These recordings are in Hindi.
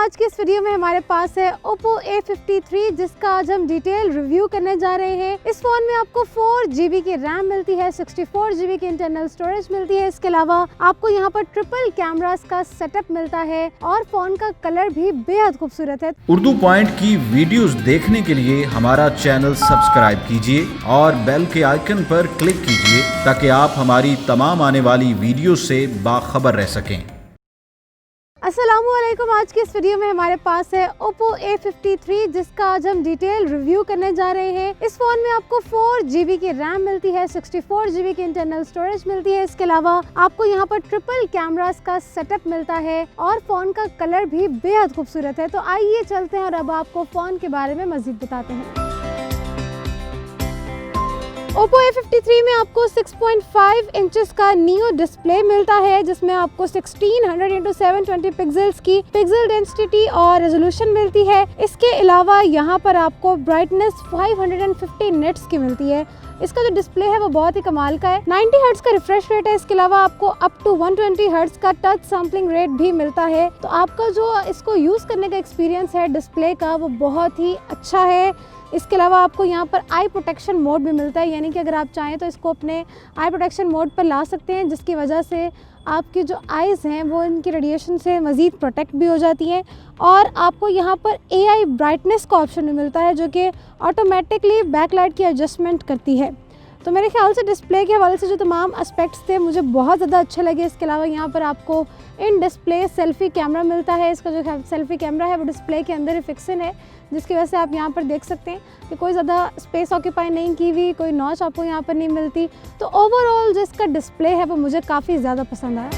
आज की इस वीडियो में हमारे पास है Oppo A53 जिसका आज हम डिटेल रिव्यू करने जा रहे हैं। इस फोन में आपको 4GB की रैम मिलती है, 64GB की इंटरनल स्टोरेज मिलती है। इसके अलावा आपको यहाँ पर ट्रिपल कैमरास का सेटअप मिलता है और फोन का कलर भी बेहद खूबसूरत है। उर्दू पॉइंट की वीडियोस देखने के लिए हमारा चैनल सब्सक्राइब कीजिए और बेल के आइकन पर क्लिक कीजिए ताकि आप हमारी तमाम आने वाली वीडियो से बाखबर रह सकें। अस्सलामुअलैकुम। आज की इस वीडियो में हमारे पास है Oppo A53 जिसका आज हम डिटेल रिव्यू करने जा रहे हैं। इस फोन में आपको 4GB की रैम मिलती है, 64GB की इंटरनल स्टोरेज मिलती है। इसके अलावा आपको यहाँ पर ट्रिपल कैमरास का सेटअप मिलता है और फोन का कलर भी बेहद खूबसूरत है। तो आइए चलते हैं और अब आपको फोन के बारे में मजीद बताते हैं। Oppo A53 में आपको 6.5 इंचेस का नियो डिस्प्ले मिलता है जिसमें आपको 1600x720 पिक्सेल्स की पिक्सल डेंसिटी और रेजोल्यूशन मिलती है। इसके अलावा यहाँ पर आपको ब्राइटनेस 550 निट्स की मिलती है। इसका जो डिस्प्ले है वो बहुत ही कमाल का है। 90 हर्ट्ज का रिफ्रेश रेट है। इसके अलावा आपको अप टू 120 हर्ट्ज का टच सैम्पलिंग रेट भी मिलता है। तो आपका जो इसको यूज़ करने का एक्सपीरियंस है डिस्प्ले का वो बहुत ही अच्छा है। इसके अलावा आपको यहाँ पर आई प्रोटेक्शन मोड भी मिलता है, यानी कि अगर आप चाहें तो इसको अपने आई प्रोटेक्शन मोड पर ला सकते हैं जिसकी वजह से आपकी जो आइज़ हैं वो इनकी रेडिएशन से मज़ीद प्रोटेक्ट भी हो जाती हैं। और आपको यहाँ पर AI ब्राइटनेस का ऑप्शन भी मिलता है जो कि ऑटोमेटिकली बैकलाइट की एडजस्टमेंट करती है। तो मेरे ख्याल से डिस्प्ले के हवाले से जो तमाम एस्पेक्ट्स थे मुझे बहुत ज़्यादा अच्छे लगे। इसके अलावा यहाँ पर आपको इन डिस्प्ले सेल्फ़ी कैमरा मिलता है। इसका जो सेल्फ़ी कैमरा है वो डिस्प्ले के अंदर ही फिक्स इन है जिसकी वजह से आप यहाँ पर देख सकते हैं कि कोई ज़्यादा स्पेस ऑक्यूपाई नहीं की हुई, कोई नॉच आपको यहाँ पर नहीं मिलती। तो ओवरऑल जो इसका डिस्प्ले है वो मुझे काफ़ी ज़्यादा पसंद आया।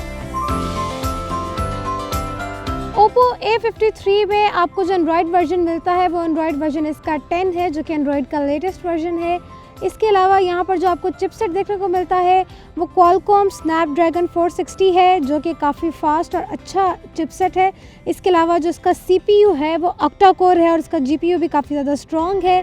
Oppo A53 में आपको जो एंड्रॉयड वर्जन मिलता है वो एंड्रॉयड वर्जन इसका 10 है जो कि एंड्रॉयड का लेटेस्ट वर्जन है। इसके अलावा यहाँ पर जो आपको चिपसेट देखने को मिलता है वो Qualcomm Snapdragon 460 है जो कि काफ़ी फास्ट और अच्छा चिपसेट है। इसके अलावा जो इसका CPU है वो ऑक्टा कोर है और इसका GPU भी काफ़ी ज़्यादा स्ट्रॉन्ग है।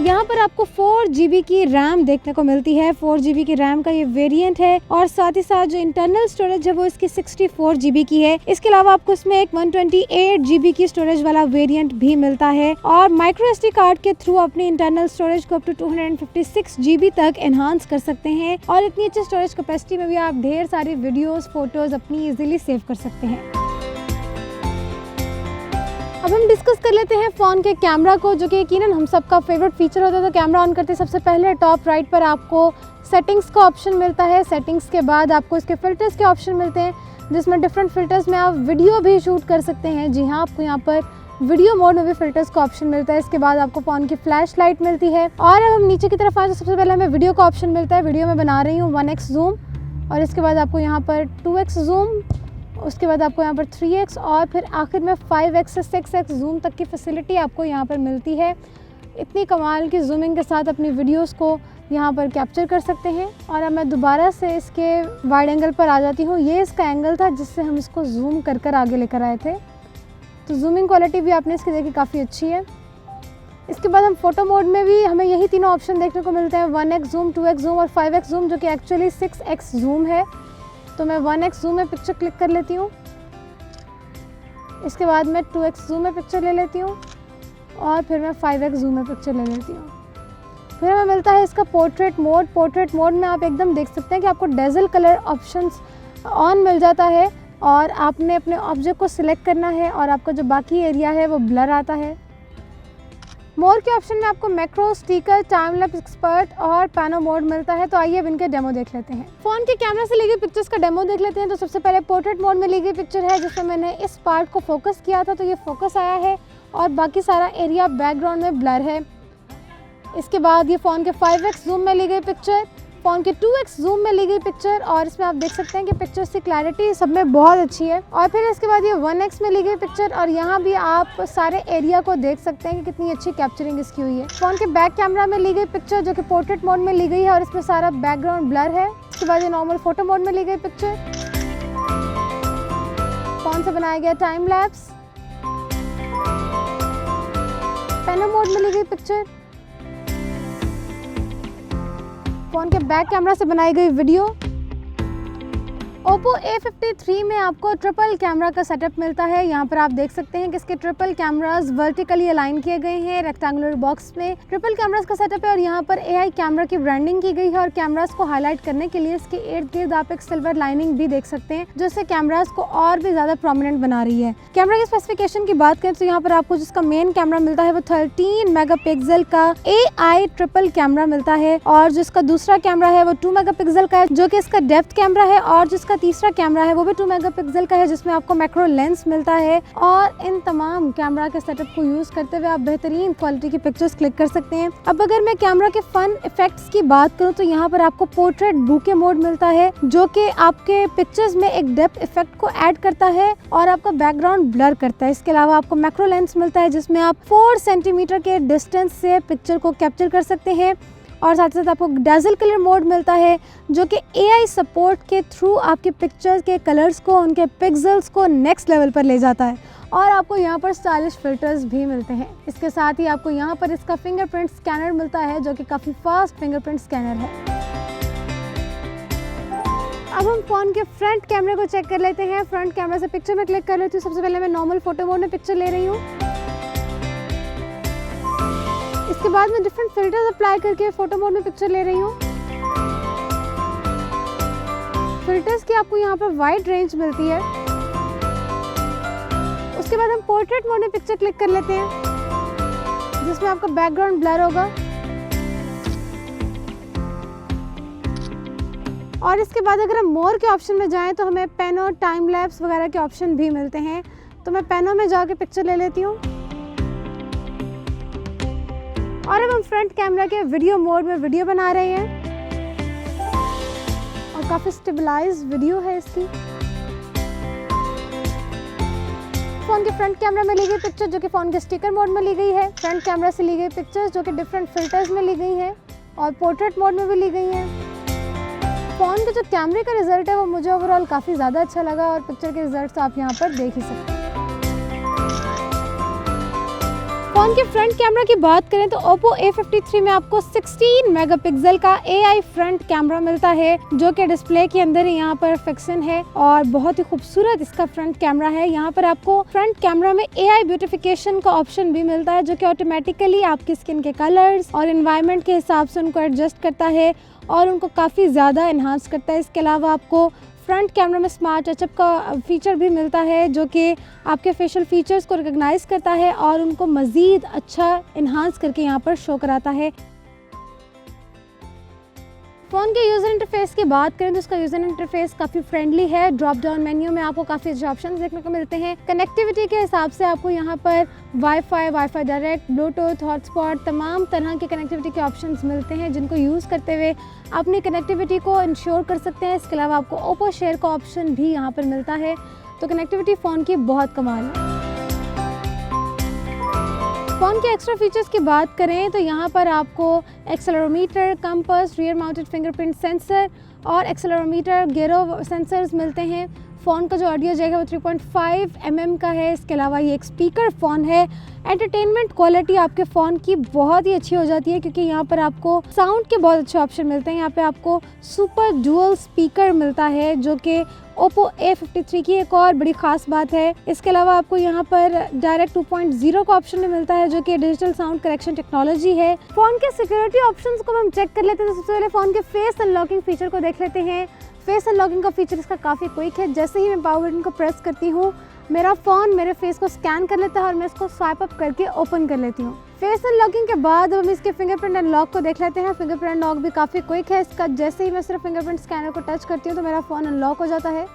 यहाँ पर आपको 4GB की रैम देखने को मिलती है। 4GB की रैम का ये वेरिएंट है और साथ ही साथ जो इंटरनल स्टोरेज है वो इसकी 64GB की है। इसके अलावा आपको इसमें एक 128GB की स्टोरेज वाला वेरिएंट भी मिलता है और माइक्रो SD कार्ड के थ्रू अपनी इंटरनल स्टोरेज को अप टू 256GB तक एनहांस कर सकते हैं और इतनी अच्छी स्टोरेज कैपेसिटी में भी आप ढेर सारी वीडियोस फोटोज अपनी इजीली सेव कर सकते हैं। अब हम डिस्कस कर लेते हैं फ़ोन के कैमरा को जो कि यकीनन हम सबका फेवरेट फीचर होता है। तो कैमरा ऑन करते सबसे पहले टॉप राइट पर आपको सेटिंग्स का ऑप्शन मिलता है। सेटिंग्स के बाद आपको इसके फ़िल्टर्स के ऑप्शन मिलते हैं जिसमें डिफरेंट फ़िल्टर्स में आप वीडियो भी शूट कर सकते हैं। जी हाँ, आपको यहाँ पर वीडियो मोड में भी फ़िल्टर्स का ऑप्शन मिलता है। इसके बाद आपको फ़ोन की फ्लैश लाइट मिलती है और अब हम नीचे की तरफ आए तो सबसे पहले हमें वीडियो का ऑप्शन मिलता है। वीडियो में बना रही हूँ 1x जूम और इसके बाद आपको यहाँ पर 2x जूम, उसके बाद आपको यहाँ पर 3x और फिर आखिर में 5x से 6x जूम तक की फैसिलिटी आपको यहाँ पर मिलती है। इतनी कमाल की जूमिंग के साथ अपनी वीडियोस को यहाँ पर कैप्चर कर सकते हैं। और अब मैं दोबारा से इसके वाइड एंगल पर आ जाती हूँ। ये इसका एंगल था जिससे हम इसको जूम कर कर आगे लेकर आए थे। तो जूमिंग क्वालिटी भी आपने इसकी देखी काफ़ी अच्छी है। इसके बाद हम फ़ोटो मोड में भी हमें यही तीनों ऑप्शन देखने को मिलते हैं, 1x जूम, 2x जूम और 5x जूम जो कि एक्चुअली 6x जूम है। तो मैं 1x जूम में पिक्चर क्लिक कर लेती हूँ। इसके बाद मैं 2x जूम में पिक्चर ले लेती हूँ और फिर मैं 5x जूम में पिक्चर ले लेती हूँ। फिर हमें मिलता है इसका पोर्ट्रेट मोड। पोर्ट्रेट मोड में आप एकदम देख सकते हैं कि आपको डेजल कलर ऑप्शंस ऑन मिल जाता है और आपने अपने ऑब्जेक्ट को सिलेक्ट करना है और आपका जो बाकी एरिया है वो ब्लर आता है। मोर के ऑप्शन में आपको macro, sticker, time lapse expert और पैनो मोड मिलता है। तो आइए अब इनके डेमो देख लेते हैं। फ़ोन के कैमरा से ली गई पिक्चर्स का डेमो देख लेते हैं। तो सबसे पहले पोर्ट्रेट मोड में ली गई पिक्चर है जिसमें मैंने इस पार्ट को फोकस किया था तो ये फोकस आया है और बाकी सारा एरिया बैकग्राउंड में ब्लर है। इसके बाद ये फ़ोन के 5x जूम में ली गई पिक्चर, फ़ोन के 2x जूम में ली गई पिक्चर और इसमें आप देख सकते हैं कि पिक्चर्स की क्लैरिटी सब में बहुत अच्छी है। और फिर इसके बाद ये 1x में ली गई पिक्चर और यहाँ भी आप सारे एरिया को देख सकते हैं कि कितनी अच्छी कैप्चरिंग इसकी हुई है। फ़ोन के बैक कैमरा में ली गई पिक्चर जो कि पोर्ट्रेट मोड में ली गई है और इसमें सारा बैकग्राउंड ब्लर है। इसके बाद ये नॉर्मल फोटो मोड में ली गई पिक्चर, फ़ोन से बनाया गया टाइम लैप्स, पैनो मोड में ली गई पिक्चर, फ़ोन के बैक कैमरा से बनाई गई वीडियो Oppo A53 में आपको ट्रिपल कैमरा का सेटअप मिलता है। यहाँ पर आप देख सकते हैं कि इसके ट्रिपल कैमरास वर्टिकली अलाइन किए गए हैं रेक्टेंगुलर बॉक्स में। ट्रिपल कैमरास का सेटअप है और यहाँ पर AI कैमरा की ब्रांडिंग की गई है और कैमरास को हाईलाइट करने के लिए इसके इर्द गिर्द आप एक सिल्वर लाइनिंग भी देख सकते हैं जो इससे कैमरास को और भी ज्यादा प्रोमिनेंट बना रही है। कैमरा की स्पेसिफिकेशन की बात करें तो यहाँ पर आपको जिसका मेन कैमरा मिलता है वो 13 मेगापिक्सल का AI ट्रिपल कैमरा मिलता है और जिसका दूसरा कैमरा है वो 2 मेगापिक्सल का है जो कि इसका डेप्थ कैमरा है और जिसका तीसरा कैमरा है वो भी 2 मेगापिक्सल का है जिसमें आपको मैक्रो लेंस मिलता है। और इन तमाम कैमरा के सेटअप को यूज करते हुए आप बेहतरीन क्वालिटी की पिक्चर्स क्लिक कर सकते हैं। अब अगर मैं कैमरा के फन इफेक्ट्स की बात करूं तो यहाँ पर आपको पोर्ट्रेट बुके मोड मिलता है जो कि आपके पिक्चर्स में एक डेप्थ इफेक्ट को ऐड करता है और आपका बैकग्राउंड ब्लर करता है। इसके अलावा आपको मैक्रो लेंस मिलता है जिसमें आप 4 सेंटीमीटर के डिस्टेंस से पिक्चर को कैप्चर कर सकते हैं और साथ ही साथ आपको डेज़ल कलर मोड मिलता है जो कि AI सपोर्ट के थ्रू आपके पिक्चर्स के कलर्स को, उनके पिक्सेल्स को नेक्स्ट लेवल पर ले जाता है। और आपको यहाँ पर स्टाइलिश फिल्टर्स भी मिलते हैं। इसके साथ ही आपको यहाँ पर इसका फिंगरप्रिंट स्कैनर मिलता है जो कि काफ़ी फास्ट फिंगरप्रिंट स्कैनर है। अब हम फ़ोन के फ्रंट कैमरे को चेक कर लेते हैं। फ्रंट कैमरा से पिक्चर में क्लिक कर लेती हूँ। सबसे पहले मैं नॉर्मल फोटो मोड में पिक्चर ले रही हूँ। इसके बाद मैं डिफरेंट फिल्टर्स अप्लाई करके फोटो मोड में पिक्चर ले रही हूँ। फिल्टर्स की आपको यहाँ पर वाइड रेंज मिलती है। उसके बाद हम पोर्ट्रेट मोड में पिक्चर क्लिक कर लेते हैं जिसमें आपका बैकग्राउंड ब्लर होगा। और इसके बाद अगर हम मोर के ऑप्शन में जाएं तो हमें पेनो, टाइम लैप्स वगैरह के ऑप्शन भी मिलते हैं। तो मैं पेनो में जाके पिक्चर ले लेती हूँ। और अब हम फ्रंट कैमरा के वीडियो मोड में वीडियो बना रहे हैं और काफ़ी स्टेबलाइज वीडियो है इसकी। फ़ोन के फ्रंट कैमरा में ली गई पिक्चर जो कि फ़ोन के स्टिकर मोड में ली गई है। फ्रंट कैमरा से ली गई पिक्चर्स जो कि डिफरेंट फिल्टर्स में ली गई हैं और पोर्ट्रेट मोड में भी ली गई हैं। फ़ोन का जो कैमरे का रिजल्ट है वो मुझे ओवरऑल काफ़ी ज़्यादा अच्छा लगा और पिक्चर के रिजल्ट्स आप यहाँ पर देख ही सकते हैं। फ़ोन के फ्रंट कैमरा की बात करें तो Oppo A53 में आपको 16 मेगापिक्सल का AI फ्रंट कैमरा मिलता है जो कि डिस्प्ले के अंदर ही यहाँ पर फिक्सन है और बहुत ही खूबसूरत इसका फ्रंट कैमरा है। यहाँ पर आपको फ्रंट कैमरा में AI ब्यूटिफिकेशन का ऑप्शन भी मिलता है जो कि ऑटोमेटिकली आपकी स्किन के कलर्स और एनवायरनमेंट के हिसाब से उनको एडजस्ट करता है और उनको काफ़ी ज़्यादा इन्हांस करता है। इसके अलावा आपको फ्रंट कैमरा में स्मार्ट टचअप का फीचर भी मिलता है जो कि आपके फेशियल फीचर्स को रिकॉग्नाइज करता है और उनको मज़ीद अच्छा इन्हांस करके यहाँ पर शो कराता है। फ़ोन के यूज़र इंटरफेस की बात करें तो इसका यूज़र इंटरफेस काफ़ी फ्रेंडली है। ड्रॉप डाउन मेन्यू में आपको काफ़ी अच्छे ऑप्शंस देखने को मिलते हैं। कनेक्टिविटी के हिसाब से आपको यहाँ पर वाईफाई डायरेक्ट, ब्लूटूथ, हॉटस्पॉट, तमाम तरह के कनेक्टिविटी के ऑप्शंस मिलते हैं जिनको यूज़ करते हुए अपनी कनेक्टिविटी को इंश्योर कर सकते हैं। इसके अलावा आपको ओप्पो शेयर का ऑप्शन भी यहाँ पर मिलता है। तो कनेक्टिविटी फ़ोन की बहुत कमाल है। फ़ोन के एक्स्ट्रा फीचर्स की बात करें तो यहाँ पर आपको accelerometer, compass, rear mounted fingerprint sensor और एक्सेलेरोमीटर, गिरो सेंसर्स मिलते हैं। फ़ोन का जो ऑडियो जैक है वो 3.5 mm का है। इसके अलावा ये एक स्पीकर फ़ोन है। एंटरटेनमेंट क्वालिटी आपके फ़ोन की बहुत ही अच्छी हो जाती है क्योंकि यहाँ पर आपको साउंड के बहुत अच्छे ऑप्शन मिलते हैं। यहाँ पे आपको सुपर डुअल स्पीकर मिलता है जो कि Oppo A53 की एक और बड़ी ख़ास बात है। इसके अलावा आपको यहाँ पर डायरेक्ट 2.0 का ऑप्शन भी मिलता है जो कि डिजिटल साउंड करेक्शन टेक्नोलॉजी है। फ़ोन के सिक्योरिटी ऑप्शंस को हम चेक कर लेते हैं। तो सबसे पहले फ़ोन के फेस अनलॉकिंग फीचर को देख लेते हैं। फेस अनलॉकिंग का फीचर इसका काफ़ी क्विक है। जैसे ही मैं पावर बटन को प्रेस करती हूँ मेरा फ़ोन मेरे फेस को स्कैन कर लेता है और मैं इसको स्वाइप अप करके ओपन कर लेती हूँ। फेस अनलॉकिंग के बाद हम इसके फिंगरप्रिंट अनलॉक को देख लेते हैं। फिंगरप्रिंट अनलॉक भी काफ़ी क्विक है इसका। जैसे ही मैं सिर्फ फिंगरप्रिंट स्कैनर को टच करती हूँ तो मेरा फ़ोन अनलॉक हो जाता है।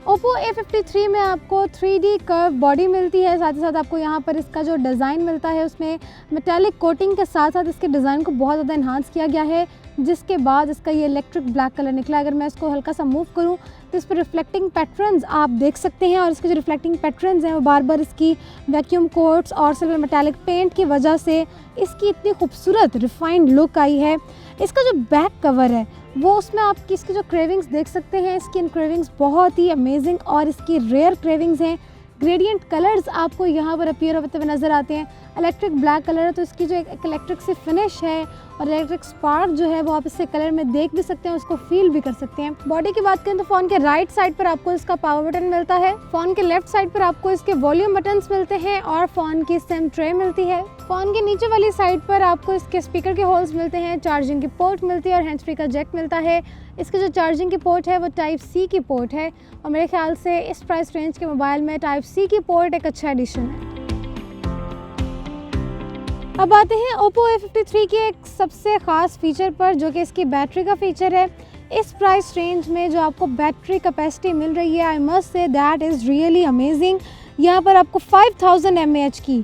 Oppo A53 में आपको 3D कर्व बॉडी मिलती है। साथ ही साथ आपको यहाँ पर इसका जो डिज़ाइन मिलता है उसमें मेटालिक कोटिंग के साथ साथ इसके डिज़ाइन को बहुत ज़्यादा इन्हांस किया गया है जिसके बाद इसका ये इलेक्ट्रिक ब्लैक कलर निकला। अगर मैं इसको हल्का सा मूव करूँ तो इस पर रिफ्लेक्टिंग पैटर्न्स आप देख सकते हैं और इसके जो रिफ्लेक्टिंग पैटर्न्स हैं वो बार बार इसकी वैक्यूम कोट्स और सिल्वर मेटालिक पेंट की वजह से इसकी इतनी खूबसूरत रिफाइंड लुक आई है। इसका जो बैक कवर है वो उसमें आप इसकी जो क्रेविंग्स देख सकते हैं। इसकी क्रेविंग्स बहुत ही अमेजिंग और इसकी रेयर क्रेविंग्स हैं। ग्रेडियंट कलर्स आपको यहाँ पर अपीयर होते हुए नज़र आते हैं। इलेक्ट्रिक ब्लैक कलर है, तो इसकी जो एक इलेक्ट्रिक सी फिनिश है और इलेक्ट्रिक स्पार्क जो है वो आप इससे कलर में देख भी सकते हैं, उसको फील भी कर सकते हैं। बॉडी की बात करें तो फ़ोन के राइट साइड पर आपको इसका पावर बटन मिलता है, फ़ोन के लेफ्ट साइड पर आपको इसके वॉल्यूम बटन्स मिलते हैं और फ़ोन की सिम ट्रे मिलती है। फ़ोन के नीचे वाली साइड पर आपको इसके स्पीकर के होल्स मिलते हैं, चार्जिंग की पोर्ट मिलती है और हैंड्स फ्री का जैक मिलता है। इसके जो चार्जिंग की पोर्ट है वो टाइप सी की पोर्ट है और मेरे ख्याल से इस प्राइस रेंज के मोबाइल में टाइप सी की पोर्ट एक अच्छा एडिशन है। अब आते हैं Oppo A53 के एक सबसे ख़ास फीचर पर, जो कि इसकी बैटरी का फीचर है। इस प्राइस रेंज में जो आपको बैटरी कैपेसिटी मिल रही है, I must say that is really amazing. यहाँ पर आपको 5000 mAh की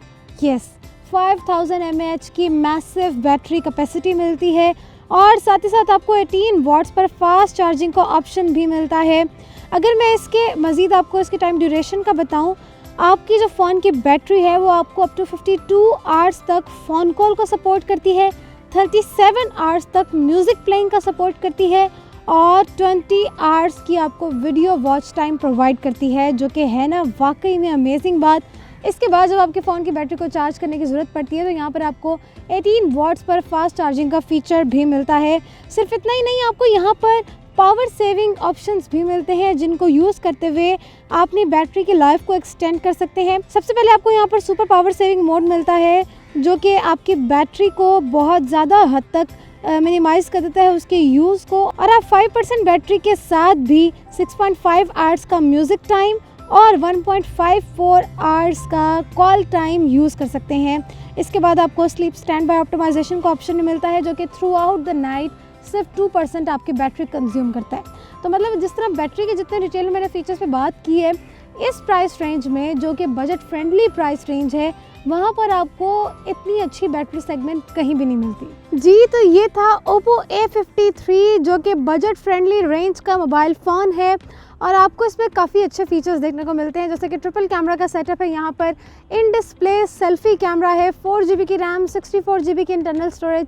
5000 mAh की मैसिव बैटरी कैपेसिटी मिलती है और साथ ही साथ आपको 18 वॉट्स पर फास्ट चार्जिंग का ऑप्शन भी मिलता है। अगर मैं इसके मज़ीद आपको इसकी टाइम ड्यूरेशन का बताऊँ, आपकी जो फ़ोन की बैटरी है वो आपको अप टू 52 आवर्स तक फ़ोन कॉल को सपोर्ट करती है, 37 आवर्स तक म्यूज़िक प्लेइंग का सपोर्ट करती है और 20 आवर्स की आपको वीडियो वॉच टाइम प्रोवाइड करती है, जो कि है ना वाकई में अमेजिंग बात। इसके बाद जब आपके फ़ोन की बैटरी को चार्ज करने की ज़रूरत पड़ती है तो यहाँ पर आपको 18 वॉट्स पर फास्ट चार्जिंग का फीचर भी मिलता है। सिर्फ इतना ही नहीं, आपको यहाँ पर पावर सेविंग ऑप्शंस भी मिलते हैं, जिनको यूज़ करते हुए आप अपनी बैटरी की लाइफ को एक्सटेंड कर सकते हैं। सबसे पहले आपको यहाँ पर सुपर पावर सेविंग मोड मिलता है, जो कि आपकी बैटरी को बहुत ज़्यादा हद तक मिनिमाइज़ कर देता है उसके यूज़ को, और आप 5% बैटरी के साथ भी 6.5 आवर्स का म्यूज़िक टाइम और 1.54 आवर्स का कॉल टाइम यूज़ कर सकते हैं। इसके बाद आपको स्लीप स्टैंड बाय ऑप्टिमाइजेशन का ऑप्शन मिलता है, जो कि थ्रू आउट द नाइट सिर्फ 2% आपकी बैटरी कंज्यूम करता है। तो मतलब जिस तरह बैटरी के जितने डिटेल में मैंने फीचर्स पे बात की है, इस प्राइस रेंज में जो कि बजट फ्रेंडली प्राइस रेंज है, वहाँ पर आपको इतनी अच्छी बैटरी सेगमेंट कहीं भी नहीं मिलती। जी, तो ये था Oppo A53 जो कि बजट फ्रेंडली रेंज का मोबाइल फ़ोन है और आपको इसमें काफ़ी अच्छे फीचर्स देखने को मिलते हैं, जैसे कि ट्रिपल कैमरा का सेटअप है, यहाँ पर इन डिस्प्ले सेल्फी कैमरा है, 4GB की रैम, 64GB की इंटरनल स्टोरेज।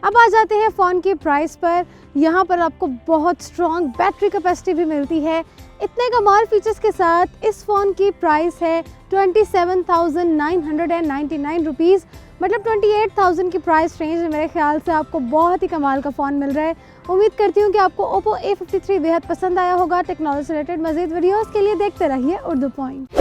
अब आ जाते हैं फ़ोन की प्राइस पर। यहाँ पर आपको बहुत स्ट्रॉन्ग बैटरी कैपेसिटी भी मिलती है। इतने कमाल फीचर्स के साथ इस फ़ोन की प्राइस है 27,999 रुपीज़, मतलब 28,000 की प्राइस रेंज में मेरे ख्याल से आपको बहुत ही कमाल का फ़ोन मिल रहा है। उम्मीद करती हूँ कि आपको Oppo A53 बेहद पसंद आया होगा। टेक्नोलॉजी से रिलेटेड मज़ीद वीडियोज़ के लिए देखते रहिए उर्दू पॉइंट।